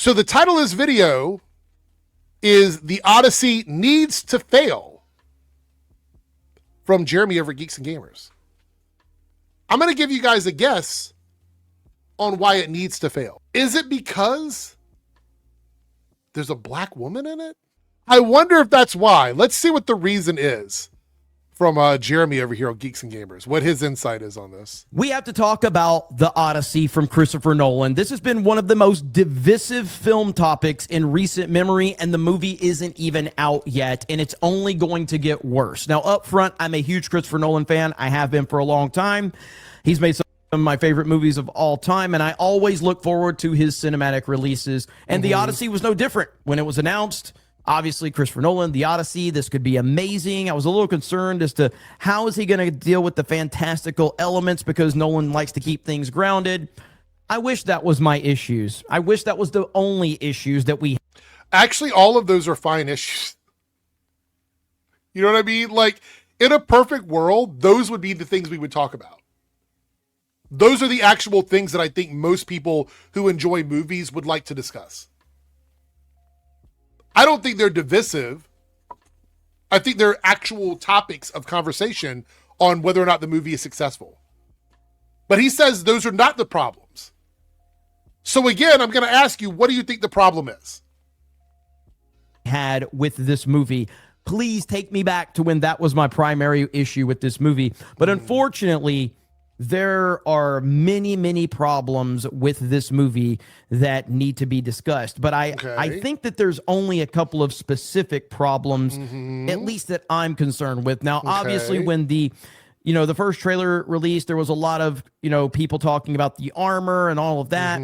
So the title of this video is The Odyssey Needs to Fail from Jeremy over at Geeks and Gamers. I'm going to give you guys a guess on why it needs to fail. Is it because there's a black woman in it? I wonder if that's why. Let's see what the reason is from Jeremy over here on Geeks and Gamers, what his insight is on this. We have to talk about the Odyssey from Christopher Nolan. This has been one of the most divisive film topics in recent memory, and the movie isn't even out yet, and it's only going to get worse. Now, up front, I'm a huge Christopher Nolan fan. I have been for a long time. He's made some of my favorite movies of all time, and I always look forward to his cinematic releases, and The Odyssey was no different. When it was announced, obviously, Christopher Nolan, The Odyssey, this could be amazing. I was a little concerned as to how is he going to deal with the fantastical elements because Nolan likes to keep things grounded. I wish that was my issues. I wish that was the only issues that we... Actually, all of those are fine issues. You know what I mean? Like, in a perfect world, those would be the things we would talk about. Those are the actual things that I think most people who enjoy movies would like to discuss. I don't think they're divisive. I think they're actual topics of conversation on whether or not the movie is successful. But he says those are not the problems. So again, I'm going to ask you, what do you think the problem is? Had with this movie. Please take me back to when that was my primary issue with this movie. But unfortunately, there are many, many problems with this movie that need to be discussed. But I think that there's only a couple of specific problems, at least that I'm concerned with. Now, obviously, when the first trailer released, there was a lot of, people talking about the armor and all of that.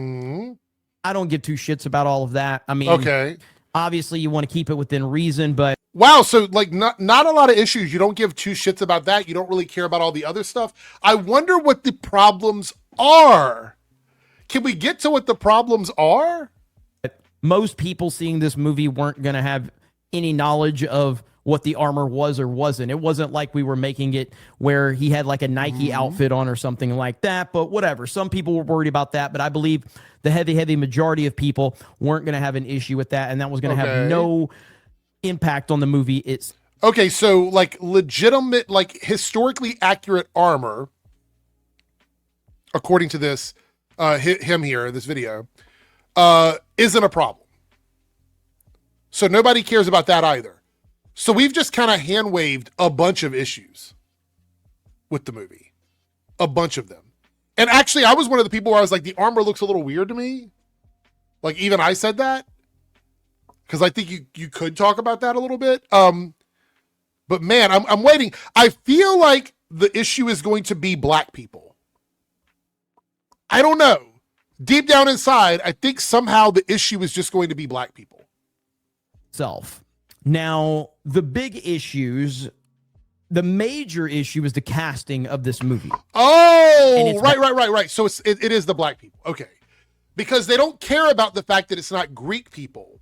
I don't give two shits about all of that. I mean, obviously you want to keep it within reason, but wow, so like not a lot of issues. You don't give two shits about that. You don't really care about all the other stuff. I wonder what the problems are. Can we get to what the problems are? Most people seeing this movie weren't going to have any knowledge of what the armor was or wasn't. It wasn't like we were making it where he had like a Nike outfit on or something like that, but whatever. Some people were worried about that, but I believe the heavy majority of people weren't going to have an issue with that, and that was going to have no impact on the movie. It's okay. So like legitimate, like historically accurate armor, according to this, him here in this video, isn't a problem. So nobody cares about that either. So we've just kind of hand waved a bunch of issues with the movie, a bunch of them. And actually I was one of the people where I was like, the armor looks a little weird to me. Like even I said that. Because I think you could talk about that a little bit. But man, I'm waiting. I feel like the issue is going to be black people. I don't know. Deep down inside, I think somehow the issue is just going to be black people. Now, the big issues, the major issue is the casting of this movie. Oh, right. So it is the black people. Okay. Because they don't care about the fact that it's not Greek people.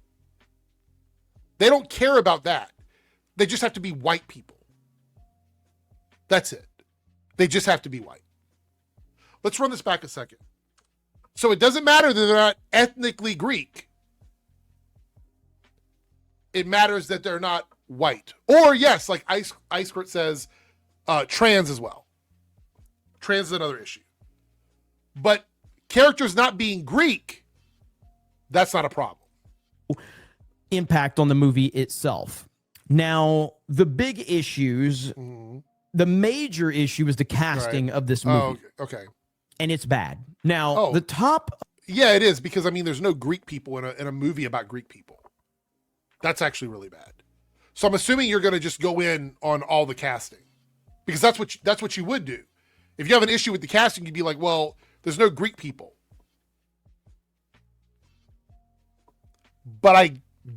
They don't care about that. They just have to be white people. That's it. They just have to be white. Let's run this back a second. So it doesn't matter that they're not ethnically Greek. It matters that they're not white. Or yes, like Ice Crit says, trans as well. Trans is another issue. But characters not being Greek, that's not a problem. Impact on the movie itself. Now, the big issues, the major issue is the casting of this movie. Oh, okay. And it's bad. Now, the top... Yeah, it is, because, I mean, there's no Greek people in a movie about Greek people. That's actually really bad. So I'm assuming you're going to just go in on all the casting. Because that's what you would do. If you have an issue with the casting, you'd be like, well, there's no Greek people. But I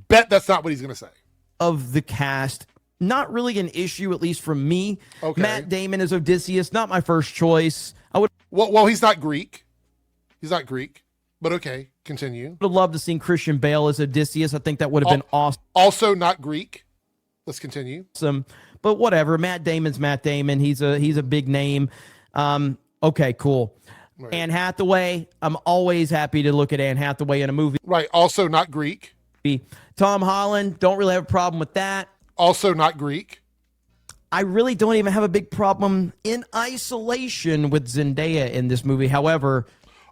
bet that's not what he's going to say. Of the cast, not really an issue, at least from me. Okay. Matt Damon as Odysseus, not my first choice. I would. Well, he's not Greek. He's not Greek. But okay, continue. Would have loved to see Christian Bale as Odysseus. I think that would have been awesome. Also not Greek. Let's continue. But whatever. Matt Damon's Matt Damon. He's a big name. Okay, cool. Right. Anne Hathaway, I'm always happy to look at Anne Hathaway in a movie. Right. Also not Greek. Tom Holland, don't really have a problem with that. Also not Greek. I really don't even have a big problem in isolation with Zendaya in this movie. However,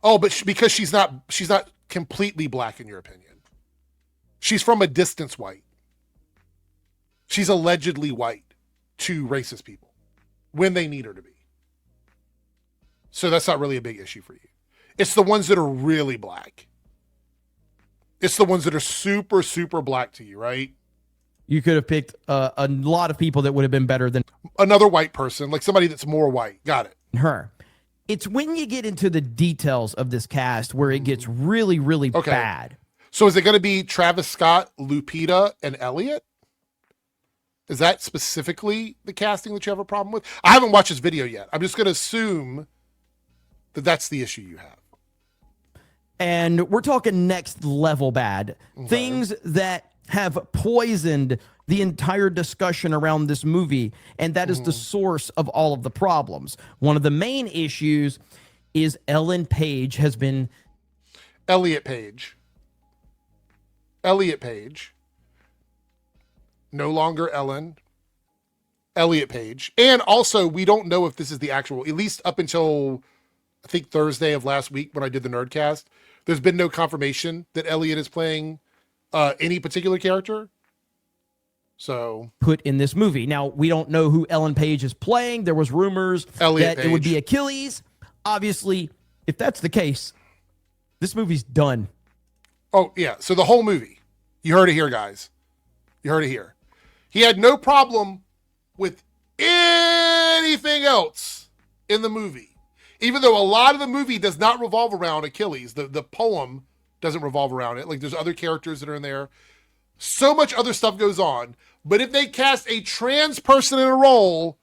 but because she's not completely black in your opinion. She's from a distance white. She's allegedly white to racist people when they need her to be. So that's not really a big issue for you. It's the ones that are really black. It's the ones that are super, super black to you, right? you could have picked a lot of people that would have been better than Another white person, like somebody that's more white. Got it. her. It's when you get into the details of this cast where it gets really, really bad. So is it going to be Travis Scott, Lupita, and Elliot? Is that specifically the casting that you have a problem with? I haven't watched this video yet. I'm just going to assume that that's the issue you have. And we're talking next level bad. Okay. Things that have poisoned the entire discussion around this movie, and that is the source of all of the problems. One of the main issues is Ellen Page has been... Elliot Page. No longer Ellen. Elliot Page. And also, we don't know if this is the actual, at least up until, I think, Thursday of last week when I did the Nerdcast, there's been no confirmation that Elliot is playing any particular character. So put in this movie. Now, we don't know who Ellen Page is playing. There was rumors that it would be Achilles. Obviously, if that's the case, this movie's done. Oh, yeah. So the whole movie, you heard it here, guys. You heard it here. He had no problem with anything else in the movie. Even though a lot of the movie does not revolve around Achilles. The poem doesn't revolve around it. Like, there's other characters that are in there. So much other stuff goes on. But if they cast a trans person in a role,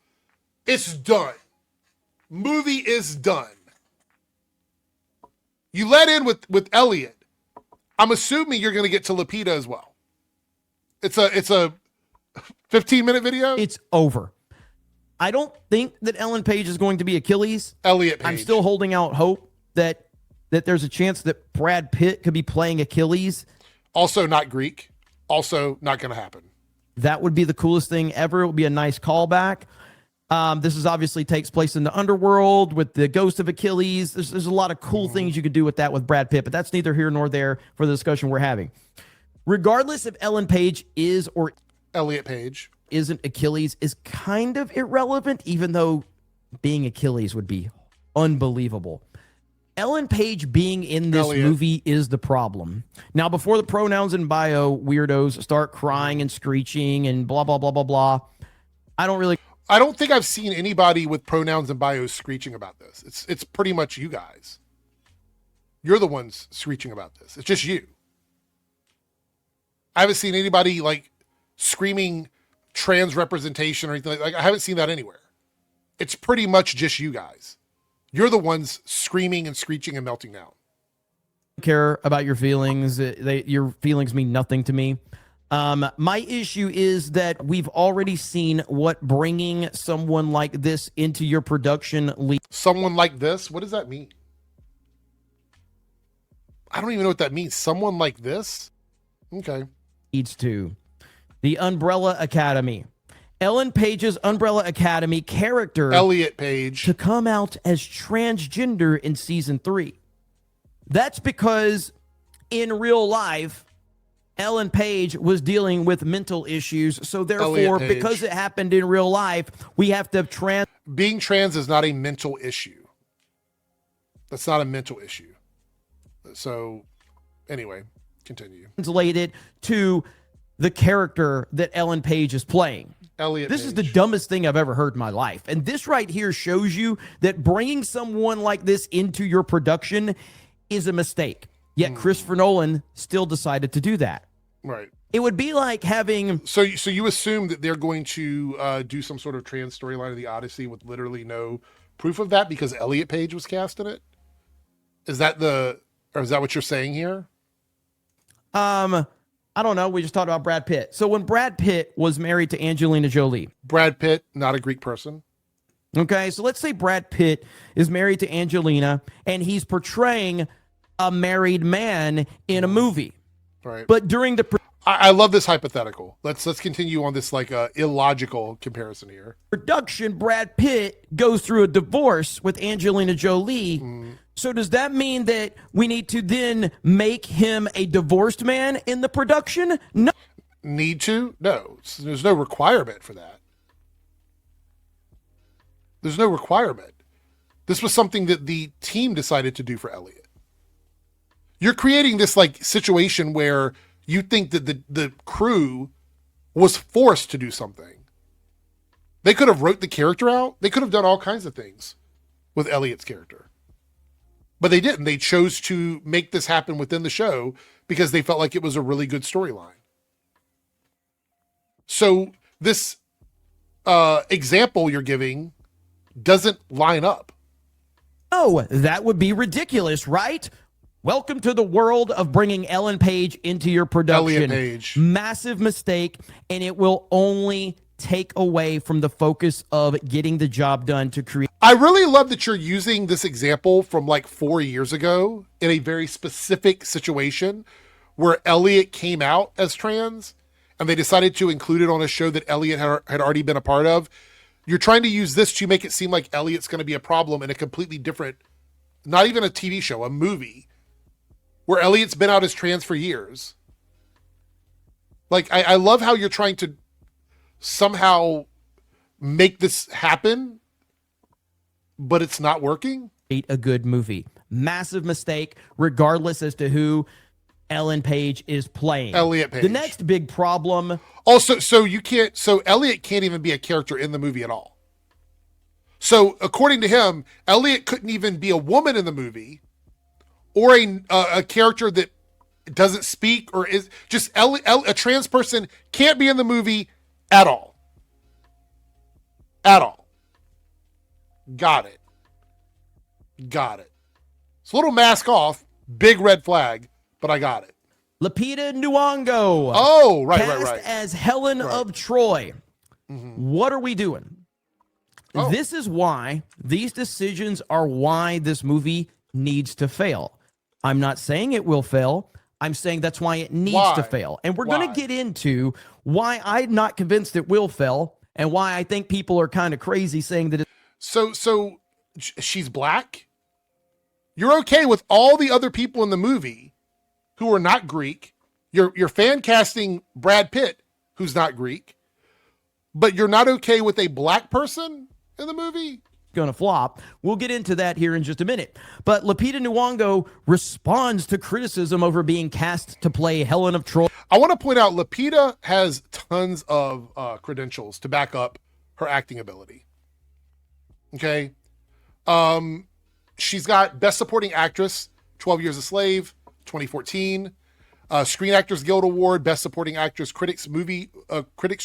it's done. Movie is done. You let in with Elliot. I'm assuming you're going to get to Lupita as well. It's a 15-minute video. It's over. I don't think that Ellen Page is going to be Achilles. Elliot Page. I'm still holding out hope that there's a chance that Brad Pitt could be playing Achilles. Also not Greek. Also not going to happen. That would be the coolest thing ever. It would be a nice callback. This is obviously takes place in the underworld with the ghost of Achilles. There's a lot of cool things you could do with that with Brad Pitt, but that's neither here nor there for the discussion we're having. Regardless if Ellen Page is or Elliot Page isn't Achilles is kind of irrelevant, even though being Achilles would be unbelievable. Ellen Page being in this movie is the problem. Now, before the pronouns and bio weirdos start crying and screeching and blah, blah, blah, blah, blah, I don't think I've seen anybody with pronouns and bios screeching about this. It's pretty much you guys. You're the ones screeching about this. It's just you. I haven't seen anybody like screaming trans representation or anything like I haven't seen that anywhere. It's pretty much just you guys. You're the ones screaming and screeching and melting down. Care about your feelings. Your feelings mean nothing to me. My issue is that we've already seen what bringing someone like this into your production leads. Someone like this? What does that mean? I don't even know what that means. Someone like this? Okay. Leads to the Umbrella Academy. Ellen Page's Umbrella Academy character, Elliot Page, to come out as transgender in season 3. That's because in real life, Ellen Page was dealing with mental issues. So therefore, because it happened in real life, we have to being trans is not a mental issue. That's not a mental issue. So anyway, continue. Translate it to the character that Ellen Page is playing. Elliot This Page. is the dumbest thing I've ever heard in my life. And this right here shows you that bringing someone like this into your production is a mistake. Yet Christopher Nolan still decided to do that. Right. It would be like having... So you assume that they're going to do some sort of trans storyline of the Odyssey with literally no proof of that because Elliot Page was cast in it? Is that what you're saying here? I don't know. We just talked about Brad Pitt. So when Brad Pitt was married to Angelina Jolie. Brad Pitt, not a Greek person. Okay, so let's say Brad Pitt is married to Angelina and he's portraying a married man in a movie. Right. But during the I love this hypothetical. Let's continue on this like illogical comparison here. production, Brad Pitt goes through a divorce with Angelina Jolie. So does that mean that we need to then make him a divorced man in the production? No. Need to? No. There's no requirement for that. There's no requirement. This was something that the team decided to do for Elliot. You're creating this like situation where you think that the crew was forced to do something. They could have wrote the character out. They could have done all kinds of things with Elliot's character. But they didn't. They chose to make this happen within the show because they felt like it was a really good storyline. So this example you're giving doesn't line up. Oh, that would be ridiculous, right? Welcome to the world of bringing Ellen Page into your production. Elliot Page. Massive mistake, and it will only take away from the focus of getting the job done to create. I really love that you're using this example from like 4 years ago in a very specific situation where Elliot came out as trans and they decided to include it on a show that Elliot had already been a part of. You're trying to use this to make it seem like Elliot's going to be a problem in a completely different, not even a TV show, a movie where Elliot's been out as trans for years. Like, I love how you're trying to somehow make this happen, but it's not working. A good movie. Massive mistake, regardless as to who Ellen Page is playing. Elliot Page. The next big problem. Also, so Elliot can't even be a character in the movie at all. So according to him, Elliot couldn't even be a woman in the movie or a character that doesn't speak or is just a trans person can't be in the movie at all. At all. Got it. It's a little mask off, big red flag, but I got it. Lupita Nyong'o. Oh, right. Cast as Helen of Troy. What are we doing? Oh. This is why these decisions are why this movie needs to fail. I'm not saying it will fail. I'm saying that's why it needs to fail. And we're going to get into why I'm not convinced it will fail and why I think people are kind of crazy saying that. So she's black. You're okay with all the other people in the movie who are not Greek. You're fan casting Brad Pitt, who's not Greek, but you're not okay with a black person in the movie? Gonna flop. We'll get into that here in just a minute. But Lupita Nyong'o responds to criticism over being cast to play Helen of Troy. I want to point out Lupita has tons of credentials to back up her acting ability. Okay. She's got Best Supporting Actress, 12 Years a Slave, 2014. Screen Actors Guild Award, Best Supporting Actress, Critics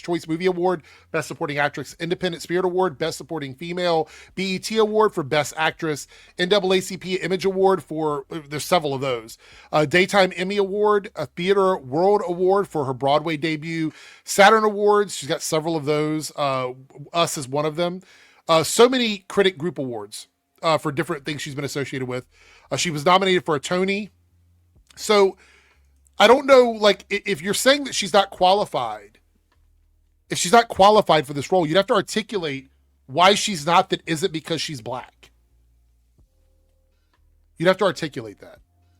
Choice Movie Award, Best Supporting Actress, Independent Spirit Award, Best Supporting Female, BET Award for Best Actress, NAACP Image Award for, there's several of those, Daytime Emmy Award, a Theater World Award for her Broadway debut, Saturn Awards, she's got several of those, Us is one of them, so many critic group awards for different things she's been associated with. She was nominated for a Tony. So I don't know, like, if you're saying that she's not qualified, if she's not qualified for this role, you'd have to articulate why she's not, that isn't because she's black. You'd have to articulate that.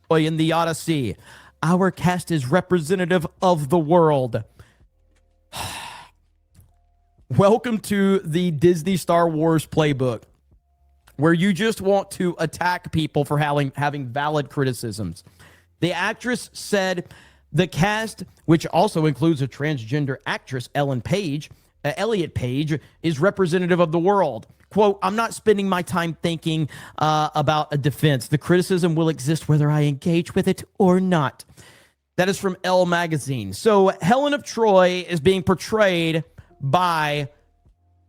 In the Odyssey, our cast is representative of the world. Welcome to the Disney Star Wars playbook, where you just want to attack people for having valid criticisms. The actress said the cast, which also includes a transgender actress, Elliot Page, is representative of the world. Quote, I'm not spending my time thinking about a defense. The criticism will exist whether I engage with it or not. That is from Elle magazine. So Helen of Troy is being portrayed by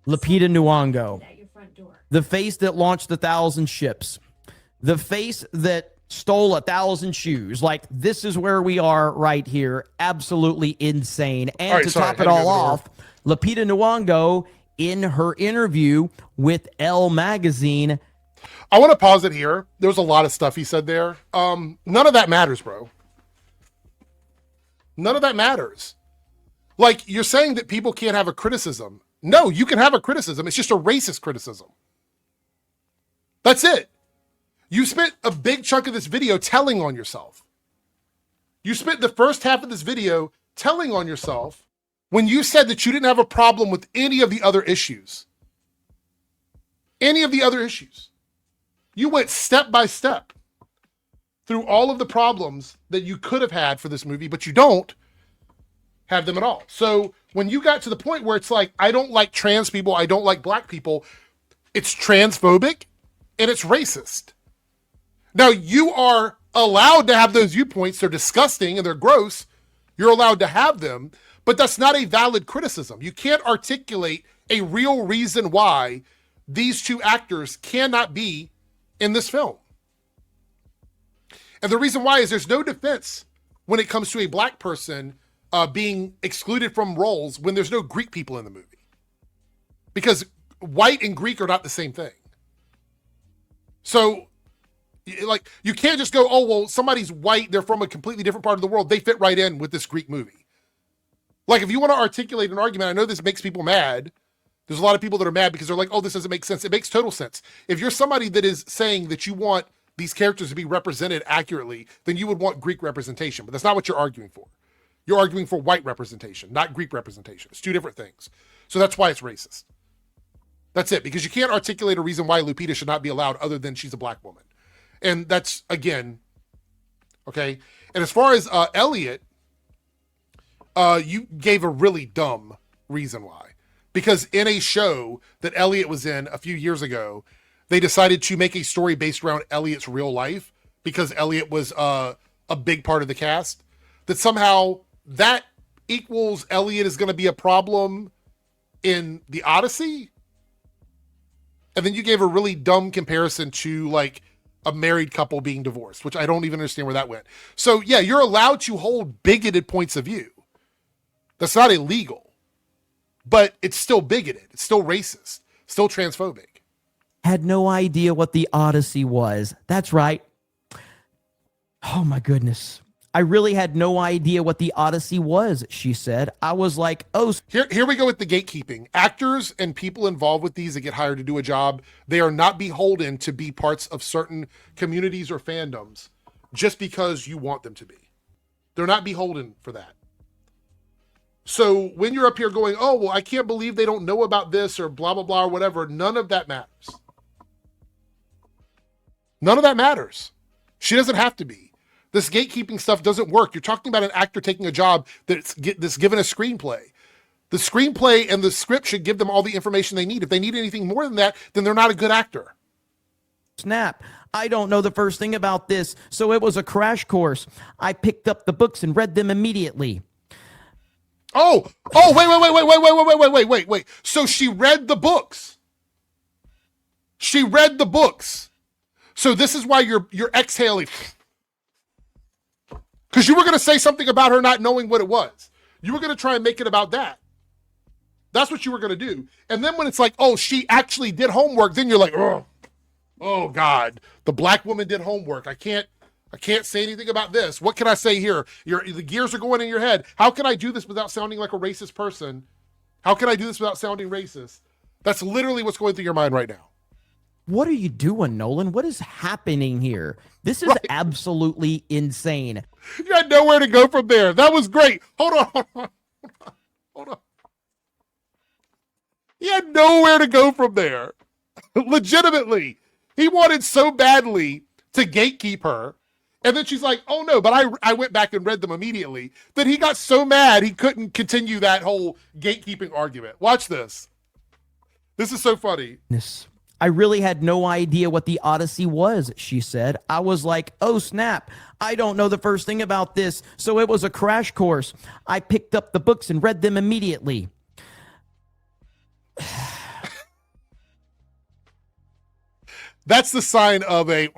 Lupita Nyong'o, the face that launched 1,000 ships, the face that stole 1,000 shoes. Like, this is where we are right here. Absolutely insane. And to top it all off, Lupita Nyong'o in her interview with Elle magazine. I want to pause it here. There was a lot of stuff he said there. None of that matters, bro. None of that matters. Like, you're saying that people can't have a criticism. No, you can have a criticism. It's just a racist criticism. That's it. You spent a big chunk of this video telling on yourself. You spent the first half of this video telling on yourself when you said that you didn't have a problem with any of the other issues. Any of the other issues. You went step by step through all of the problems that you could have had for this movie, but you don't have them at all. So when you got to the point where it's like, I don't like trans people, I don't like black people, it's transphobic and it's racist. Now, you are allowed to have those viewpoints. They're disgusting and they're gross. You're allowed to have them, but that's not a valid criticism. You can't articulate a real reason why these two actors cannot be in this film. And the reason why is there's no defense when it comes to a black person being excluded from roles when there's no Greek people in the movie. Because white and Greek are not the same thing. So, like, you can't just go, oh, well, somebody's white, they're from a completely different part of the world, they fit right in with this Greek movie. Like, if you want to articulate an argument, I know this makes people mad. There's a lot of people that are mad because they're like, oh, this doesn't make sense. It makes total sense. If you're somebody that is saying that you want these characters to be represented accurately, then you would want Greek representation. But that's not what you're arguing for. You're arguing for white representation, not Greek representation. It's two different things. So that's why it's racist. That's it. Because you can't articulate a reason why Lupita should not be allowed other than she's a black woman. And that's, again, okay. And as far as Elliot, you gave a really dumb reason why. Because in a show that Elliot was in a few years ago, they decided to make a story based around Elliot's real life because Elliot was a big part of the cast. That somehow that equals Elliot is going to be a problem in the Odyssey. And then you gave a really dumb comparison to like a married couple being divorced, which I don't even understand where that went. So yeah, you're allowed to hold bigoted points of view. That's not illegal, but it's still bigoted. It's still racist, still transphobic. Had no idea what the Odyssey was. That's right. Oh my goodness. I really had no idea what the Odyssey was, she said. I was like, oh. Here we go with the gatekeeping. Actors and people involved with these that get hired to do a job, they are not beholden to be parts of certain communities or fandoms just because you want them to be. They're not beholden for that. So when you're up here going, oh, well, I can't believe they don't know about this or blah, blah, blah, or whatever, none of that matters. None of that matters. She doesn't have to be. This gatekeeping stuff doesn't work. You're talking about an actor taking a job that's given a screenplay. The screenplay and the script should give them all the information they need. If they need anything more than that, then they're not a good actor. Snap. I don't know the first thing about this, so it was a crash course. I picked up the books and read them immediately. Wait. So she read the books. She read the books. So this is why you're exhaling. Because you were going to say something about her not knowing what it was. You were going to try and make it about that. That's what you were going to do. And then when it's like, oh, she actually did homework, then you're like, oh God, the black woman did homework. I can't say anything about this. What can I say here? The gears are going in your head. How can I do this without sounding like a racist person? How can I do this without sounding racist? That's literally what's going through your mind right now. What are you doing, Nolan? What is happening here? This is absolutely insane. You had nowhere to go from there. That was great. Hold on. He had nowhere to go from there. Legitimately. He wanted so badly to gatekeep her. And then she's like, oh no, but I went back and read them immediately. That he got so mad he couldn't continue that whole gatekeeping argument. Watch this. This is so funny. I really had no idea what the Odyssey was, she said. I was like, oh snap. I don't know the first thing about this, so it was a crash course. I picked up the books and read them immediately. That's the sign of a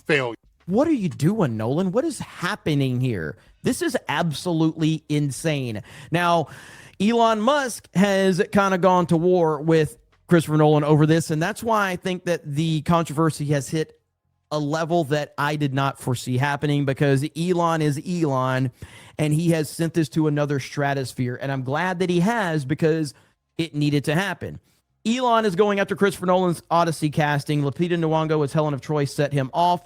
failure. What are you doing, Nolan? What is happening here? This is absolutely insane. Now, Elon Musk has kind of gone to war with Christopher Nolan over this, and that's why I think that the controversy has hit a level that I did not foresee happening, because Elon is Elon, and he has sent this to another stratosphere, and I'm glad that he has, because it needed to happen. Elon is going after Christopher Nolan's Odyssey casting. Lupita Nyong'o as Helen of Troy set him off.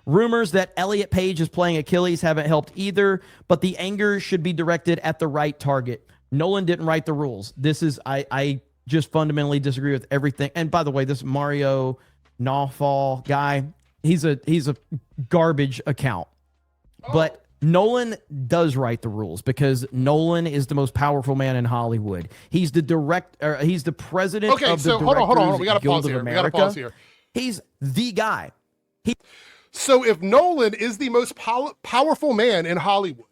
Rumors that Elliot Page is playing Achilles haven't helped either, but the anger should be directed at the right target. Nolan didn't write the rules. This is, I just fundamentally disagree with everything. And by the way, this Mario Nawfall guy, he's a garbage account. But Nolan does write the rules, because Nolan is the most powerful man in Hollywood. He's the he's the president of the hold on. We got to Guild pause of here. America. He's the guy. So if Nolan is the most powerful man in Hollywood,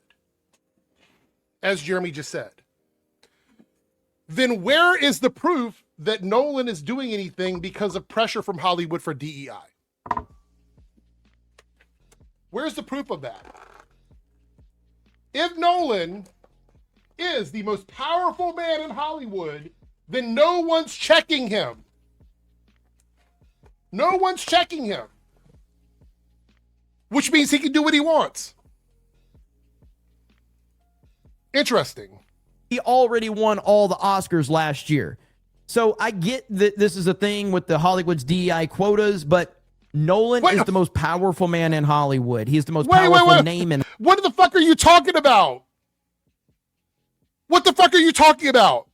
as Jeremy just said, then where is the proof that Nolan is doing anything because of pressure from Hollywood for DEI? Where's the proof of that? If Nolan is the most powerful man in Hollywood, then no one's checking him. No one's checking him. Which means he can do what he wants. Interesting. He already won all the Oscars last year. So I get that this is a thing with the Hollywood's DEI quotas, but Nolan is the most powerful man in Hollywood. He's the most powerful name in... What the fuck are you talking about? What the fuck are you talking about?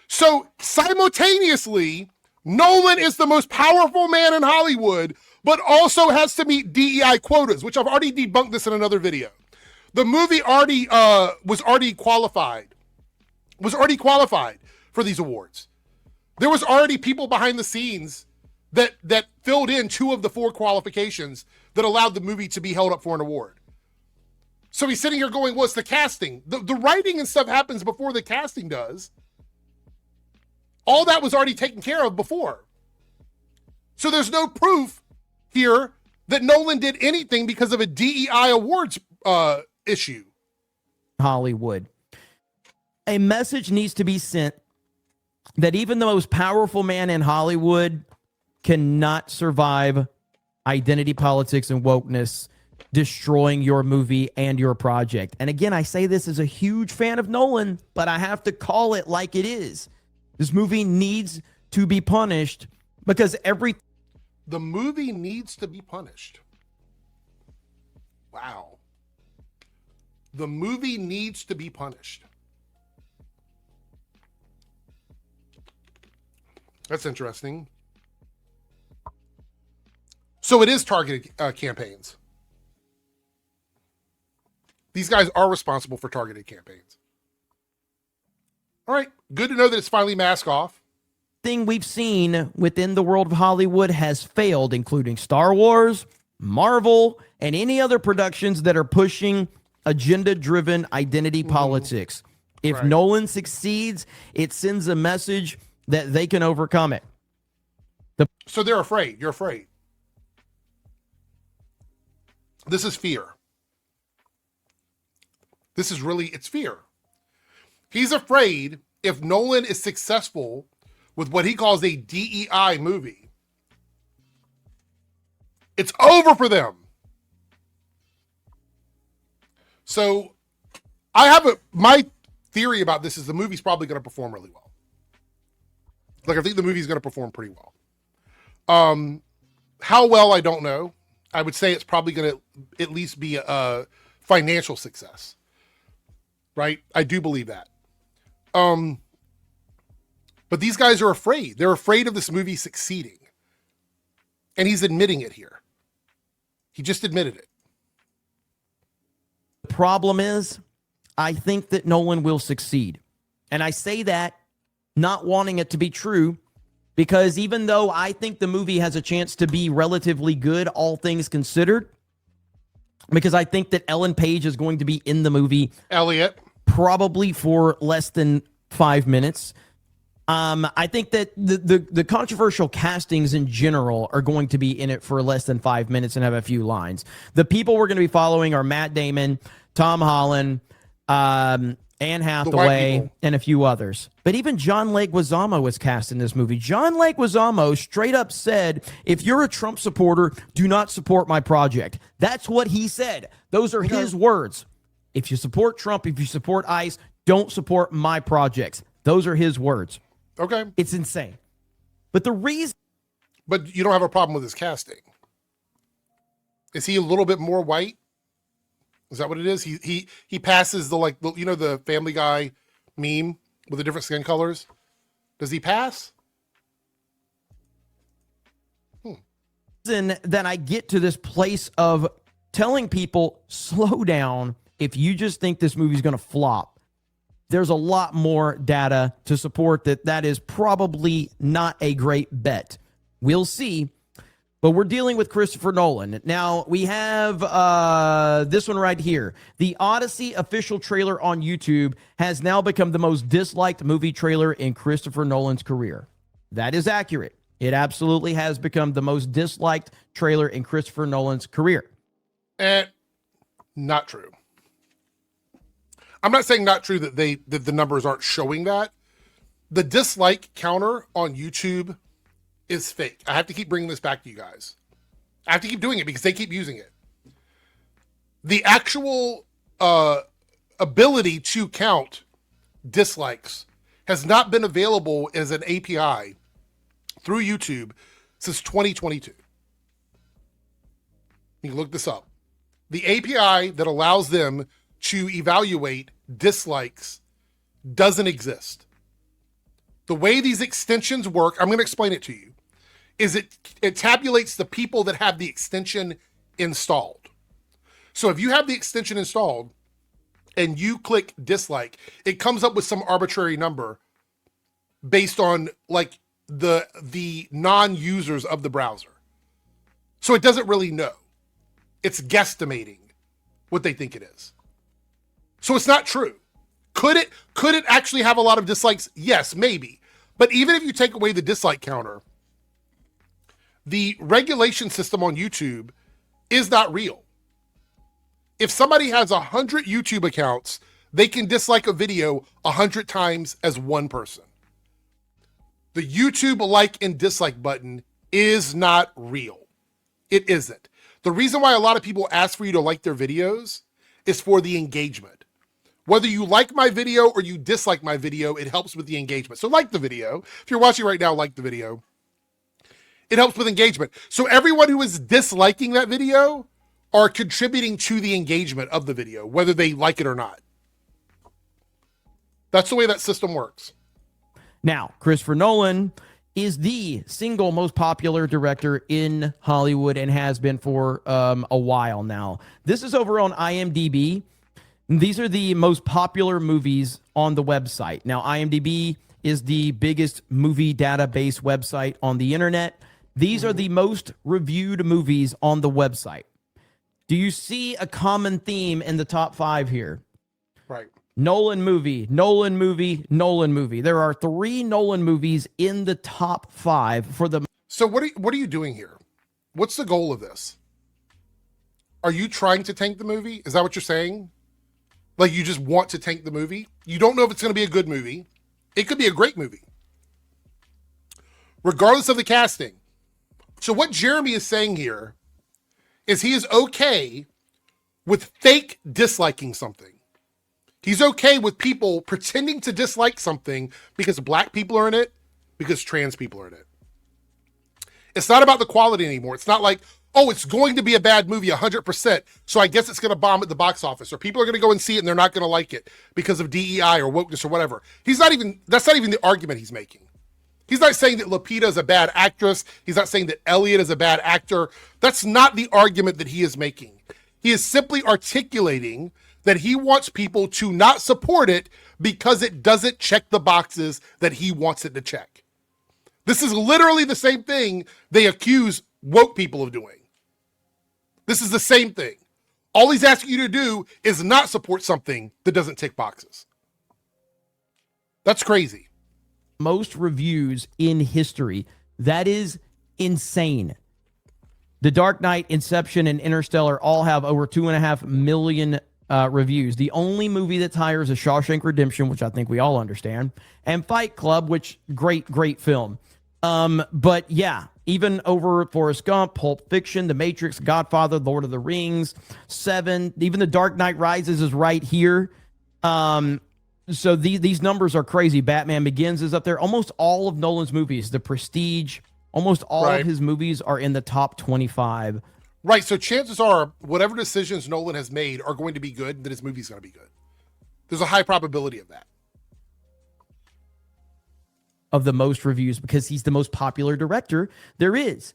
So simultaneously, Nolan is the most powerful man in Hollywood, but also has to meet DEI quotas, which I've already debunked this in another video. The movie was already qualified for these awards. There was already people behind the scenes that filled in 2 of the 4 qualifications that allowed the movie to be held up for an award. So he's sitting here going, well, it's the casting. The writing and stuff happens before the casting does. All that was already taken care of before. So there's no proof here that Nolan did anything because of a DEI awards issue. Hollywood. A message needs to be sent that even the most powerful man in Hollywood cannot survive identity politics and wokeness destroying your movie and your project. And again, I say this as a huge fan of Nolan, but I have to call it like it is. This movie needs to be punished, because the movie needs to be punished. Wow. The movie needs to be punished. That's interesting. So it is targeted campaigns. These guys are responsible for targeted campaigns. All right, good to know that it's finally mask off. Thing we've seen within the world of Hollywood has failed, including Star Wars, Marvel, and any other productions that are pushing agenda-driven identity politics. If Nolan succeeds, it sends a message that they can overcome it. So they're afraid. You're afraid. This is fear. This is really, it's fear. He's afraid if Nolan is successful with what he calls a DEI movie, it's over for them. So my theory about this is the movie's probably going to perform really well. Like, I think the movie's going to perform pretty well. How well, I don't know. I would say it's probably going to at least be a financial success. Right? I do believe that. But these guys are afraid. They're afraid of this movie succeeding. And he's admitting it here. He just admitted it. The problem is, I think that Nolan will succeed. And I say that not wanting it to be true, because even though I think the movie has a chance to be relatively good, all things considered, because I think that Ellen Page is going to be in the movie. Elliot. Probably for less than 5 minutes. I think that the controversial castings in general are going to be in it for less than 5 minutes and have a few lines. The people we're going to be following are Matt Damon, Tom Holland, and Anne white Hathaway, people. and a few others. But even John Leguizamo was cast in this movie. John Leguizamo straight up said, if you're a Trump supporter, do not support my project. That's what he said. Those are his words. If you support Trump, if you support ICE, don't support my projects. Those are his words. Okay. It's insane. But the reason... But you don't have a problem with his casting. Is he a little bit more white? Is that what it is? He passes the, like, you know, the Family Guy meme with the different skin colors? Does he pass? That I get to this place of telling people, slow down. If you just think this movie's going to flop, there's a lot more data to support that is probably not a great bet. We'll see. But we're dealing with Christopher Nolan. Now, we have this one right here. The Odyssey official trailer on YouTube has now become the most disliked movie trailer in Christopher Nolan's career. That is accurate. It absolutely has become the most disliked trailer in Christopher Nolan's career. Not true. I'm not saying not true that the numbers aren't showing that. The dislike counter on YouTube is fake. I have to keep bringing this back to you guys. I have to keep doing it because they keep using it. The actual ability to count dislikes has not been available as an API through YouTube since 2022. You can look this up. The API that allows them to evaluate dislikes doesn't exist. The way these extensions work, I'm going to explain it to you, is it tabulates the people that have the extension installed. So if you have the extension installed and you click dislike, it comes up with some arbitrary number based on like the non-users of the browser. So it doesn't really know. It's guesstimating what they think it is. So it's not true. Could it actually have a lot of dislikes? Yes, maybe. But even if you take away the dislike counter, the regulation system on YouTube is not real. If somebody has 100 YouTube accounts, they can dislike a video 100 times as one person. The YouTube like and dislike button is not real. It isn't. The reason why a lot of people ask for you to like their videos is for the engagement. Whether you like my video or you dislike my video, it helps with the engagement. So like the video. If you're watching right now, like the video. It helps with engagement. So everyone who is disliking that video are contributing to the engagement of the video, whether they like it or not. That's the way that system works. Now, Christopher Nolan is the single most popular director in Hollywood and has been for a while now. This is over on IMDb. These are the most popular movies on the website. Now, IMDb is the biggest movie database website on the internet. These are the most reviewed movies on the website. Do you see a common theme in the top 5 here? Right. Nolan movie, Nolan movie, Nolan movie. There are 3 Nolan movies in the top 5 for the... So what are you doing here? What's the goal of this? Are you trying to tank the movie? Is that what you're saying? Like you just want to tank the movie? You don't know if it's going to be a good movie. It could be a great movie. Regardless of the casting. So what Jeremy is saying here is he is okay with fake disliking something. He's okay with people pretending to dislike something because black people are in it, because trans people are in it. It's not about the quality anymore. It's not like, oh, it's going to be a bad movie 100%, so I guess it's going to bomb at the box office, or people are going to go and see it and they're not going to like it because of DEI or wokeness or whatever. That's not even the argument he's making. He's not saying that Lupita is a bad actress. He's not saying that Elliot is a bad actor. That's not the argument that he is making. He is simply articulating that he wants people to not support it because it doesn't check the boxes that he wants it to check. This is literally the same thing they accuse woke people of doing. This is the same thing. All he's asking you to do is not support something that doesn't tick boxes. That's crazy. Most reviews in history. That is insane. The Dark Knight, Inception, and Interstellar all have over 2.5 million reviews. The only movie that's higher is a Shawshank Redemption, which I think we all understand, and Fight Club, which great film. But yeah, even over Forrest Gump, Pulp Fiction, The Matrix, Godfather, Lord of the Rings, Seven, even The Dark Knight Rises is right here. So these numbers are crazy. Batman Begins is up there. Almost all of Nolan's movies, The Prestige, almost all of his movies are in the top 25. Right. So chances are whatever decisions Nolan has made are going to be good, and that his movie's going to be good. There's a high probability of that. Of the most reviews, because he's the most popular director there is.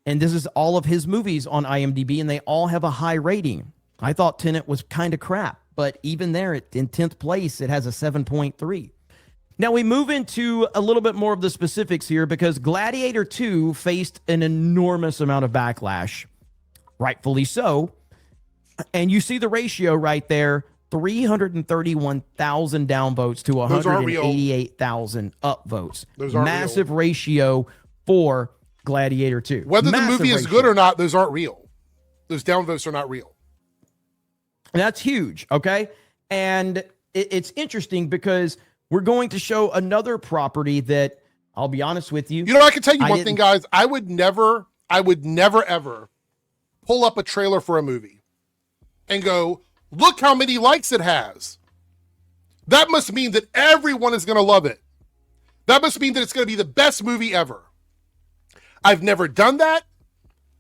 And this is all of his movies on IMDb, and they all have a high rating. I thought Tenet was kind of crap, but even there in 10th place, it has a 7.3. Now we move into a little bit more of the specifics here, because Gladiator 2 faced an enormous amount of backlash, rightfully so. And you see the ratio right there, 331,000 downvotes to 188,000 upvotes. Massive ratio for Gladiator 2. Whether the movie is good or not, those aren't real. Those downvotes are not real. And that's huge, okay? And it's interesting because we're going to show another property that, I'll be honest with you. You know, I can tell you one thing, guys. I would never ever pull up a trailer for a movie and go, look how many likes it has. That must mean that everyone is going to love it. That must mean that it's going to be the best movie ever. I've never done that.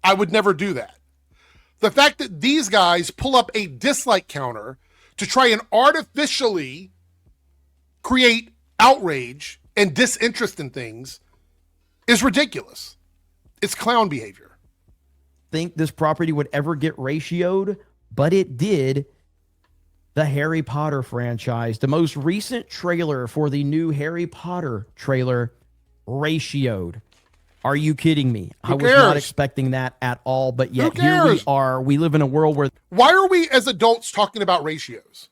I would never do that. The fact that these guys pull up a dislike counter to try and artificially create outrage and disinterest in things is ridiculous. It's clown behavior. Think this property would ever get ratioed, but it did. The Harry Potter franchise, the most recent trailer for the new Harry Potter trailer, ratioed. Are you kidding me? I was not expecting that at all, but yet here we are. We live in a world where... Why are we as adults talking about ratios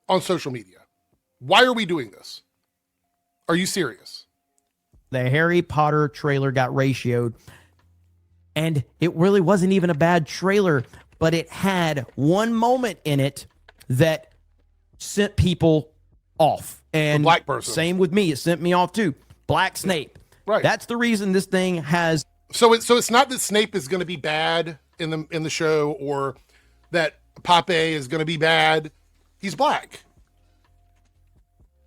on social media? Why are we doing this? Are you serious? The Harry Potter trailer got ratioed, and it really wasn't even a bad trailer, but it had one moment in it that sent people off. And the black person. Same with me. It sent me off too. Black Snape. Right. That's the reason this thing has... So it's not that Snape is going to be bad in the show, or that Pape is going to be bad. He's black.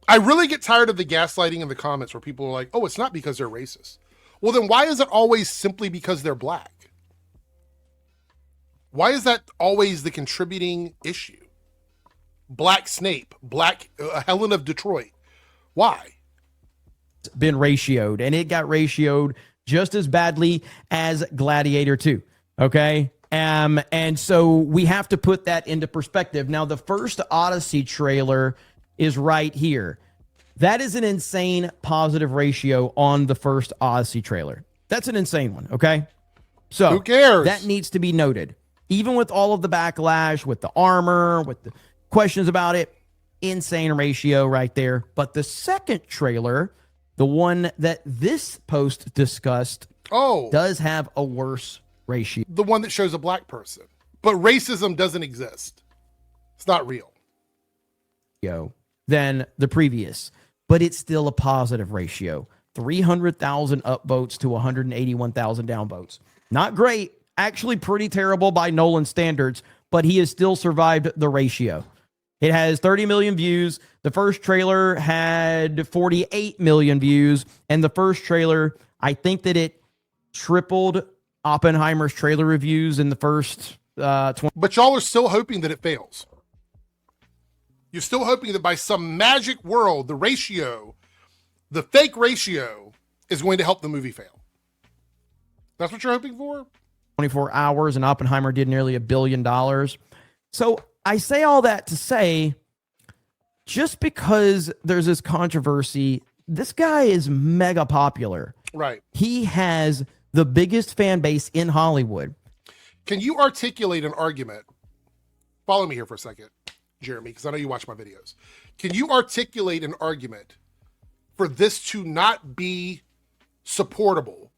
I really get tired of the gaslighting in the comments where people are like, oh, it's not because they're racist. Well, then why is it always simply because they're black? Why is that always the contributing issue? Black Snape, black Helen of Detroit. Why? Been ratioed, and it got ratioed just as badly as Gladiator 2. Okay. And so we have to put that into perspective. Now, the first Odyssey trailer is right here. That is an insane positive ratio on the first Odyssey trailer. That's an insane one. Okay. So who cares? That needs to be noted. Even with all of the backlash, with the armor, with the questions about it, insane ratio right there. But the second trailer, the one that this post discussed, does have a worse ratio. The one that shows a black person. But racism doesn't exist. It's not real. Than the previous. But it's still a positive ratio. 300,000 upvotes to 181,000 downvotes. Not great. Actually pretty terrible by Nolan standards, but he has still survived the ratio. It has 30 million views. The first trailer had 48 million views. And the first trailer, I think that it tripled Oppenheimer's trailer reviews in the first 20. But y'all are still hoping that it fails. You're still hoping that by some magic world, the ratio, the fake ratio, is going to help the movie fail. That's what you're hoping for? 24 hours, and Oppenheimer did nearly $1 billion. So I say all that to say, just because there's this controversy, this guy is mega popular. Right. He has the biggest fan base in Hollywood. Can you articulate an argument? Follow me here for a second, Jeremy, because I know you watch my videos. Can you articulate an argument for this to not be supportable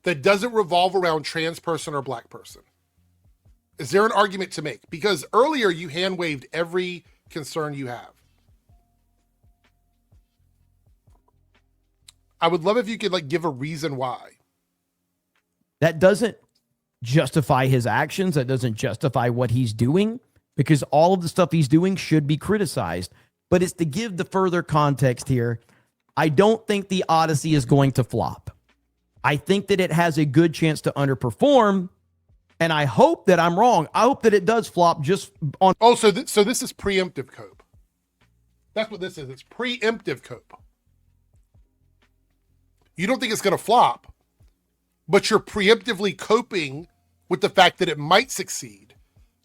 that doesn't revolve around trans person or black person? Is there an argument to make? Because earlier you hand waved every concern you have. I would love if you could like give a reason why. That doesn't justify his actions. That doesn't justify what he's doing, because all of the stuff he's doing should be criticized. But it's to give the further context here. I don't think the Odyssey is going to flop. I think that it has a good chance to underperform, and I hope that I'm wrong. I hope that it does flop just on... Oh, so this is preemptive cope. That's what this is. It's preemptive cope. You don't think it's going to flop, but you're preemptively coping with the fact that it might succeed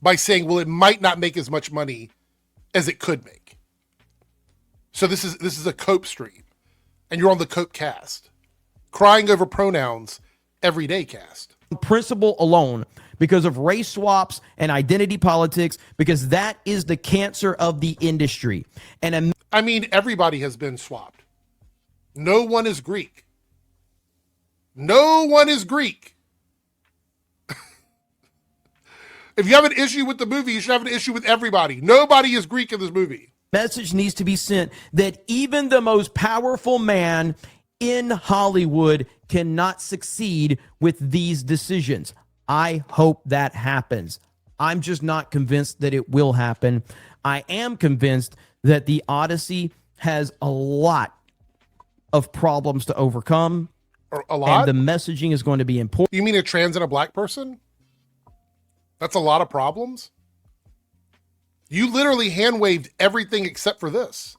by saying, well, it might not make as much money as it could make. So this is a cope stream, and you're on the cope cast, crying over pronouns every day cast. Principle alone, because of race swaps and identity politics, because that is the cancer of the industry. And I mean, everybody has been swapped. No one is Greek. No one is Greek. If you have an issue with the movie, you should have an issue with everybody. Nobody is Greek in this movie. Message needs to be sent that even the most powerful man in Hollywood cannot succeed with these decisions. I hope that happens. I'm just not convinced that it will happen. I am convinced that the Odyssey has a lot of problems to overcome. A lot? And the messaging is going to be important. You mean a trans and a black person? That's a lot of problems. You literally hand waved everything except for this.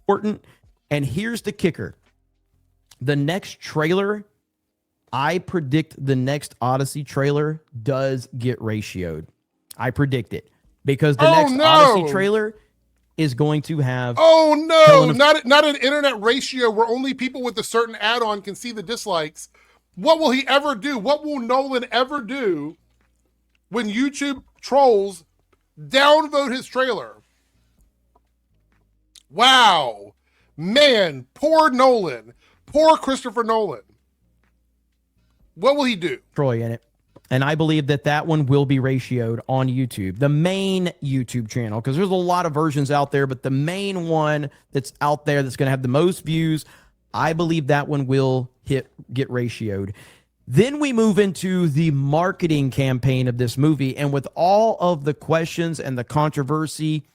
Important. And here's the kicker. The next trailer, I predict the next Odyssey trailer does get ratioed. I predict it. Because the next Odyssey trailer is going to have... Oh, no! Not an internet ratio where only people with a certain add-on can see the dislikes. What will he ever do? What will Nolan ever do when YouTube trolls downvote his trailer? Wow. Man, poor Nolan. Poor Christopher Nolan. What will he do? Troy in it. And I believe that that one will be ratioed on YouTube, the main YouTube channel, because there's a lot of versions out there, but the main one that's out there that's going to have the most views, I believe that one will get ratioed. Then we move into the marketing campaign of this movie, and with all of the questions and the controversy,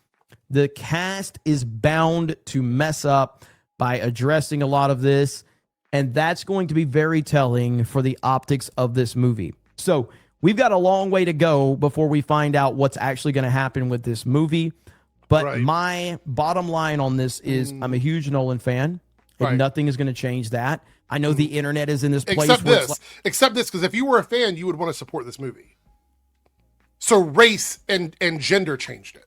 the cast is bound to mess up by addressing a lot of this, and that's going to be very telling for the optics of this movie. So we've got a long way to go before we find out what's actually going to happen with this movie. But my bottom line on this is I'm a huge Nolan fan, and nothing is going to change that. I know the internet is in this place. Except this, because if you were a fan, you would want to support this movie. So race and gender changed it.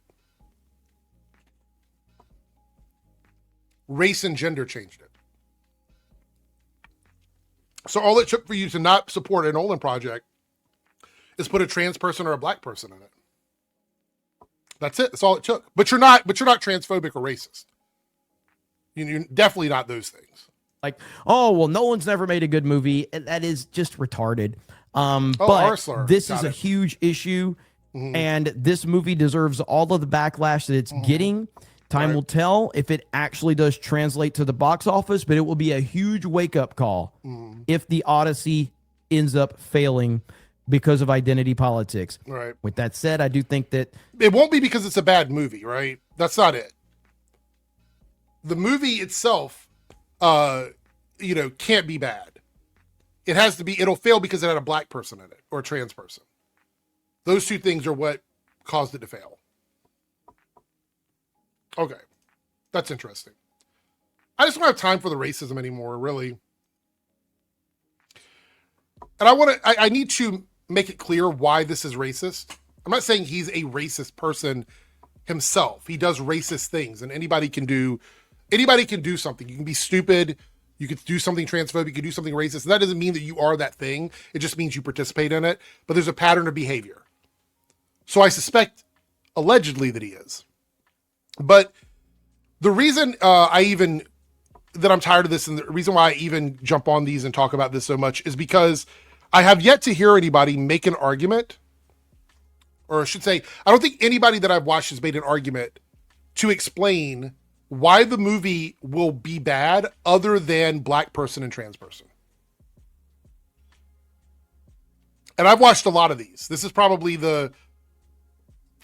Race and gender changed it. So all it took for you to not support a Nolan project is put a trans person or a black person in it. That's it. That's all it took. But you're not transphobic or racist. You're definitely not those things. Like, oh, well, Nolan's never made a good movie. That is just retarded. But Arsler. This is a huge issue, and this movie deserves all of the backlash that it's getting. Time will tell if it actually does translate to the box office, but it will be a huge wake-up call if the Odyssey ends up failing because of identity politics. Right. With that said, I do think that... It won't be because it's a bad movie, right? That's not it. The movie itself, can't be bad. It has to be... It'll fail because it had a black person in it or a trans person. Those two things are what caused it to fail. Okay. That's interesting. I just don't have time for the racism anymore, really. And I need to make it clear why this is racist. I'm not saying he's a racist person himself. He does racist things, and anybody can do something. You can be stupid. You could do something transphobic. You could do something racist. And that doesn't mean that you are that thing. It just means you participate in it. But there's a pattern of behavior. So I suspect, allegedly, that he is. But the reason that I'm tired of this, and the reason why I even jump on these and talk about this so much, is because I have yet to hear anybody make an argument, or I should say, I don't think anybody that I've watched has made an argument to explain why the movie will be bad other than black person and trans person. And I've watched a lot of these. This is probably the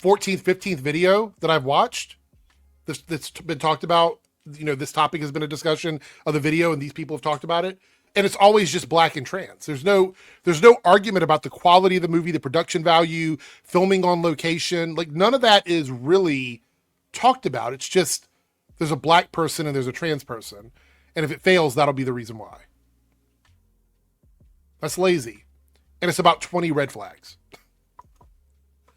14th, 15th video that I've watched that's been talked about. You know, this topic has been a discussion of the video and these people have talked about it. And it's always just black and trans. There's no argument about the quality of the movie, the production value, filming on location. Like, none of that is really talked about. It's just there's a black person and there's a trans person. And if it fails, that'll be the reason why. That's lazy. And it's about 20 red flags.